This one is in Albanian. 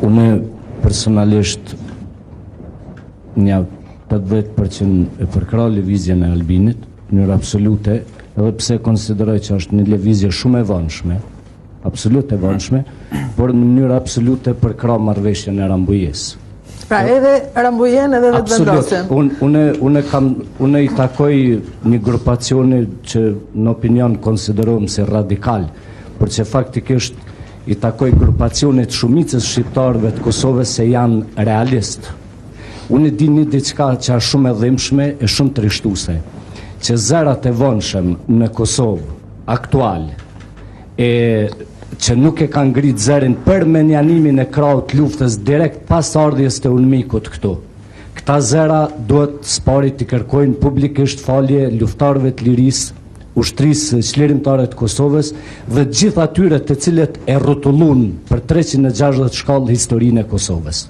Unë personalisht një 80% e përkrah lëvizjen e Albinit në mënyrë absolute, edhe pse konsideroj që është një lëvizje shumë e vonshme, absolut e vonshme, por në mënyrë absolute përkrah marrëveshjen e Rambujes. Pra edhe Rambujen edhe vetë vendosen. Unë i takoj një grupacioni që në opinion konsiderohem se radikal, por që faktikisht i takoj grupacionit shumicës shqiptarëve të Kosovës se janë realist. Unë di një diçka që është shumë e dhimbshme e shumë trishtuese, që zërat e vonshëm në Kosovë aktual që nuk e kanë ngrit zërin për menjanimin e krahut luftës direkt pas ardhjes të UNMIK-ut këtu. Këta zëra duhet s'pari të kërkojnë publikisht falje luftarëve të lirisë, ushtrisë çlirimtare të Kosovës dhe gjithë atyre të cilët e rrotullun për 360 shkallë historinë e Kosovës.